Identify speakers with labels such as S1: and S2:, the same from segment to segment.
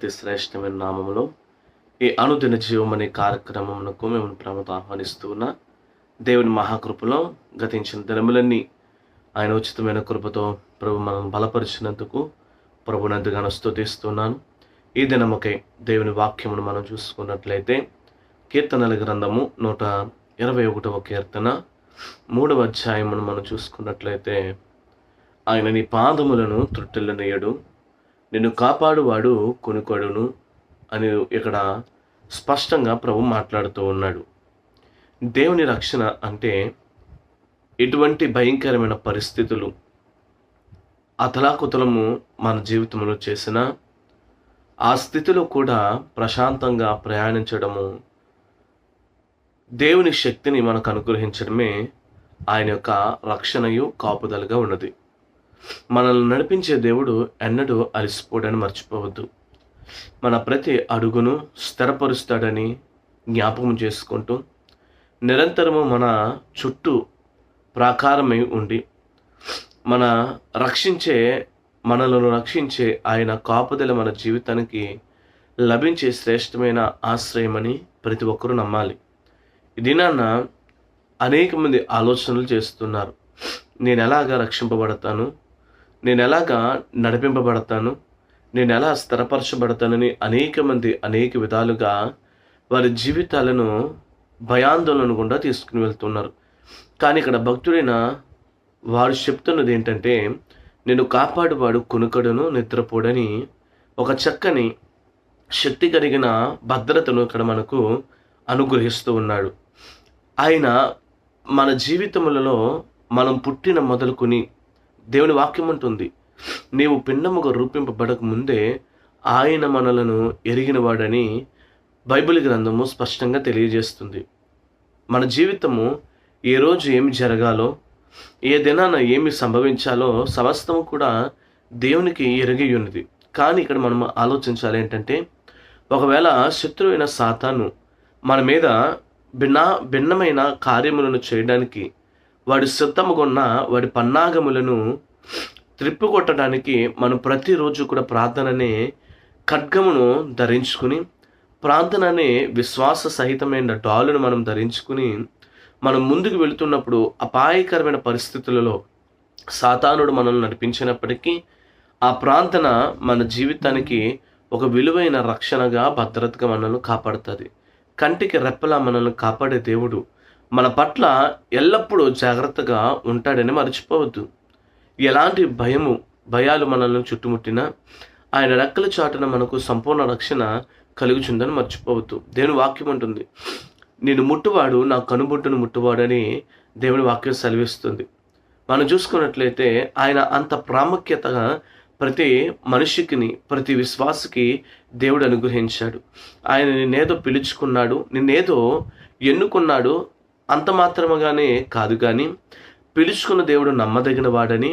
S1: అతి శ్రేష్టమైన నామములో ఈ అనుదిన జీవం అనే కార్యక్రమమునకు మేము ప్రేమతో ఆహ్వానిస్తూ ఉన్నా. దేవుని మహాకృపలో గతించిన దినములన్నీ ఆయన ఉచితమైన కృపతో ప్రభు మనం బలపరిచినందుకు ప్రభుని ఎంతగానో స్తుతిస్తున్నాను. ఈ దినముకై దేవుని వాక్యమును మనం చూసుకున్నట్లయితే కీర్తనల గ్రంథము 121వ కీర్తన 3వ అధ్యాయమును మనం చూసుకున్నట్లయితే, ఆయన నీ పాదములను త్రుట్టెల్లనీయడు, నిన్ను కాపాడువాడు కొనుకొడును అని ఇక్కడ స్పష్టంగా ప్రభు మాట్లాడుతూ ఉన్నాడు. దేవుని రక్షణ అంటే ఎటువంటి భయంకరమైన పరిస్థితులు అతలాకుతలము మన జీవితంలో చేసిన ఆ స్థితిలో కూడా ప్రశాంతంగా ప్రయాణించడము, దేవుని శక్తిని మనకు అనుగ్రహించడమే ఆయన యొక్క రక్షణయు కాపుదలుగా ఉన్నది. మనల్ని నడిపించే దేవుడు ఎన్నడూ అలసిపోడని మర్చిపోవద్దు. మన ప్రతి అడుగును స్థిరపరుస్తాడని జ్ఞాపకం చేసుకుంటూ నిరంతరము మన చుట్టూ ప్రాకారమై ఉండి మనలను రక్షించే ఆయన కాపుదల మన జీవితానికి లభించే శ్రేష్టమైన ఆశ్రయమని ప్రతి ఒక్కరూ నమ్మాలి. ఈ దినాన అనేక మంది ఆలోచనలు చేస్తున్నారు. నేను ఎలాగా రక్షింపబడతాను, నేను ఎలాగా నడిపింపబడతాను, నేను ఎలా స్థిరపరచబడతానని అనేక మంది అనేక విధాలుగా వారి జీవితాలను భయాందోళన గుండా తీసుకుని వెళ్తున్నారు. కానీ ఇక్కడ భక్తుడైన వారు చెప్తున్నది ఏంటంటే, నేను కాపాడువాడు కొనుకడును నిద్రపోడని ఒక చక్కని శక్తి కలిగిన భద్రతను ఇక్కడ మనకు అనుగ్రహిస్తూ ఉన్నాడు. ఆయన మన జీవితములలో మనం పుట్టిన మొదలుకొని దేవుని వాక్యం ఉంటుంది, నీవు పిండముగా రూపింపబడక ముందే ఆయన మనలను ఎరిగినవాడని బైబిల్ గ్రంథము స్పష్టంగా తెలియజేస్తుంది. మన జీవితము ఏ రోజు ఏమి జరగాలో, ఏ దినాన ఏమి సంభవించాలో సమస్తము కూడా దేవునికి ఎరిగి ఉన్నది. కానీ ఇక్కడ మనం ఆలోచించాలి ఏంటంటే, ఒకవేళ శత్రువైన సాతాను మన మీద భిన్నమైన కార్యములను చేయడానికి వాడి సిద్ధముగా ఉన్న వాడి పన్నాగములను త్రిప్పికొట్టడానికి మనం ప్రతిరోజు కూడా ప్రార్థననే ఖడ్గమును ధరించుకుని, ప్రార్థననే విశ్వాస సహితమైన డాలును మనం ధరించుకుని మనం ముందుకు వెళుతున్నప్పుడు అపాయకరమైన పరిస్థితులలో సాతానుడు మనల్ని నడిపించినప్పటికీ ఆ ప్రార్థన మన జీవితానికి ఒక విలువైన రక్షణగా భద్రతగా మనల్ని కాపాడుతుంది. కంటికి రెప్పలా మనల్ని కాపాడే దేవుడు మన పట్ల ఎల్లప్పుడూ జాగ్రత్తగా ఉంటాడని మర్చిపోవద్దు. ఎలాంటి భయాలు మనల్ని చుట్టుముట్టినా ఆయన రెక్కల చాటున మనకు సంపూర్ణ రక్షణ కలుగుచుందని మర్చిపోవద్దు. దేవుని వాక్యం ఉంటుంది, నేను ముట్టువాడు నా కనుబొట్టును ముట్టువాడని దేవుని వాక్యం సెలవిస్తుంది. మనం చూసుకున్నట్లయితే ఆయన అంత ప్రాముఖ్యతగా ప్రతి మనిషికిని ప్రతి విశ్వాసకి దేవుడు అనుగ్రహించాడు. ఆయన నిన్నేదో పిలుచుకున్నాడు, నిన్నేదో ఎన్నుకున్నాడు అంత మాత్రముగానే కాదు, కానీ పిలుచుకున్న దేవుడు నమ్మదగిన వాడని,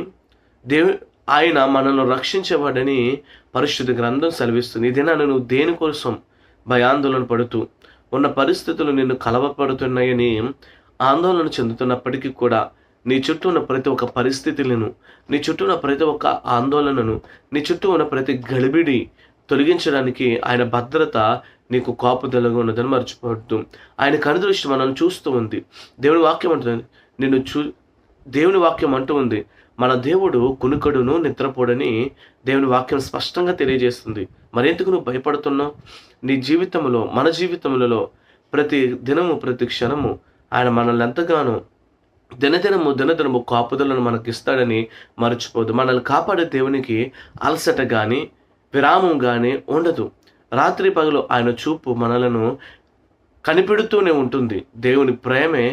S1: ఆయన మనల్ని రక్షించేవాడని పరిశుద్ధ గ్రంథం సెలవిస్తుంది. ఇదేనా నువ్వు దేనికోసం భయాందోళన పడుతూ ఉన్న పరిస్థితులు నిన్ను కలవపడుతున్నాయని ఆందోళన చెందుతున్నప్పటికీ కూడా నీ చుట్టూ ఉన్న ప్రతి ఒక్క పరిస్థితులను, నీ చుట్టూ ఉన్న ప్రతి ఒక్క ఆందోళనను, నీ చుట్టూ ఉన్న ప్రతి గలిబిడి తొలగించడానికి ఆయన భద్రత నీకు కాపుదలగా ఉన్నదని మర్చిపోవద్దు. ఆయన కనుదృష్టి మనల్ని చూస్తూ ఉంది. దేవుని వాక్యం అంటుంది, దేవుని వాక్యం అంటూ ఉంది, మన దేవుడు కునుకడును నిద్రపోడని దేవుని వాక్యం స్పష్టంగా తెలియజేస్తుంది. మరెందుకు నువ్వు భయపడుతున్నావు? నీ జీవితంలో, మన జీవితములలో ప్రతి దినము ప్రతి క్షణము ఆయన మనల్ని ఎంతగానో దినదినము కాపుదలను మనకి ఇస్తాడని మర్చిపోదు. మనల్ని కాపాడే దేవునికి అలసట కానీ విరామం కానీ ఉండదు. రాత్రి పగలు ఆయన చూపు మనలను కనిపెడుతూనే ఉంటుంది. దేవుని ప్రేమే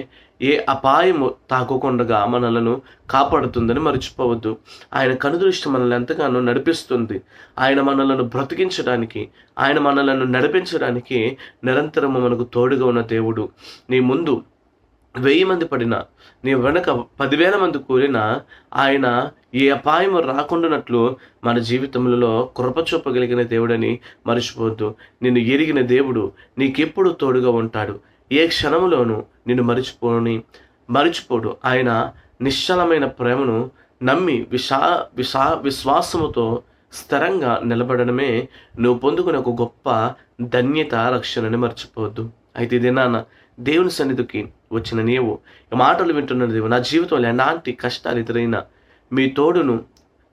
S1: ఏ అపాయము తాకోకుండా మనలను కాపాడుతుందని మర్చిపోవద్దు. ఆయన కనుదృష్టి మనల్ని ఎంతగానో నడిపిస్తుంది. ఆయన మనలను బ్రతికించడానికి, ఆయన మనలను నడిపించడానికి నిరంతరము మనకు తోడుగా ఉన్న దేవుడు. నీ ముందు 1000 మంది పడినా, నీ వెనక 10,000 మంది కూలినా ఆయన ఏ అపాయము రాకుండానట్లు మన జీవితంలో కృప చూపగలిగిన దేవుడని మర్చిపోవద్దు. నిన్ను ఎరిగిన దేవుడు నీకెప్పుడు తోడుగా ఉంటాడు. ఏ క్షణంలోనూ నిన్ను మరిచిపోడు. ఆయన నిశ్చలమైన ప్రేమను నమ్మి విశ్వాసముతో స్థిరంగా నిలబడడమే నువ్వు పొందుకునే ఒక గొప్ప ధన్యత, రక్షణని మర్చిపోవద్దు. అయితే ఇదే నాన్న దేవుని సన్నిధికి వచ్చిన నీవు ఈ మాటలు వింటున్న నీవు, నా జీవితంలో ఎలాంటి కష్టాలు ఎదురైనా మీ తోడును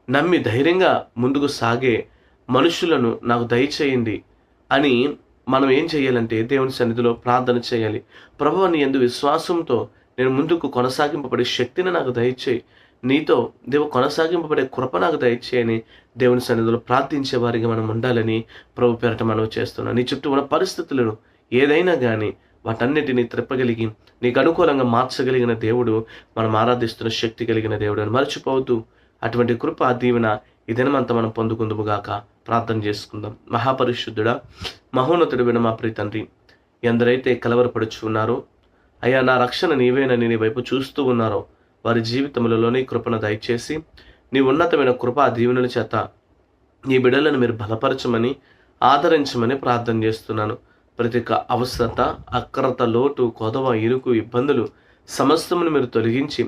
S1: నమ్మి ధైర్యంగా ముందుకు సాగే మనుషులను నాకు దయచేయండి అని మనం ఏం చేయాలంటే దేవుని సన్నిధిలో ప్రార్థన చేయాలి. ప్రభువా, నీ యందు విశ్వాసంతో నేను ముందుకు కొనసాగింపబడే శక్తిని నాకు దయచేయి, నీతో కొనసాగింపబడే కృప నాకు దయచేయని దేవుని సన్నిధిలో ప్రార్థించే వారిగా మనం ఉండాలని ప్రభు పేరట మనం చేస్తున్నాం. నీ చుట్టూ ఉన్న పరిస్థితులను ఏదైనా కానీ వాటన్నిటిని త్రిప్పగలిగి నీకు అనుకూలంగా మార్చగలిగిన దేవుడు, మనం ఆరాధిస్తున్న శక్తి కలిగిన దేవుడు అని మర్చిపోవద్దు. అటువంటి కృప, దీవెన ఈ దినమంతా మనం పొందుకుందుముగాక. ప్రార్థన చేసుకుందాం. మహాపరిశుద్ధుడా, మహోన్నతుడైన మా ప్రియ తండ్రి, ఎందరైతే కలవరపడుచు ఉన్నారో అయ్యా, నా రక్షణ నీవేనని నీ వైపు చూస్తూ ఉన్నారో వారి జీవితములలోని కృపను దయచేసి నీ ఉన్నతమైన కృపా దీవెనల చేత నీ బిడ్డలను మీరు బలపరచమని, ఆదరించమని ప్రార్థన చేస్తున్నాను. ప్రతి ఒక్క అవసరత, అక్రత, లోటు, కొదవ, ఇరుకు, ఇబ్బందులు సమస్తమును మీరు తొలగించి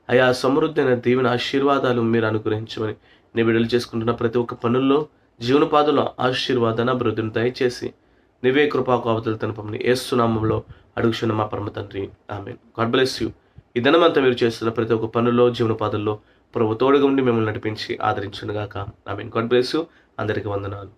S1: అయా సమృద్ధి అయిన దీవెన ఆశీర్వాదాలు మీరు అనుగ్రహించమని, నీ బిడ్డలు చేసుకుంటున్న ప్రతి ఒక్క పనుల్లో, జీవనోపాధుల్లో ఆశీర్వాదాన్ని అభివృద్ధిని దయచేసి నీవే కృపాకు అవతల తనపమని యేసు నామములో అడుగుచున్న మా పరమ తండ్రి, ఆమేన్. God bless you. ఈ దినమంతా మీరు చేస్తున్న ప్రతి ఒక్క పనుల్లో, జీవనోపాధుల్లో ప్రభు తోడుగా ఉండి మిమ్మల్ని నడిపించి ఆదరించునుగాక. ఆమేన్. God bless you. అందరికీ వందనాలు.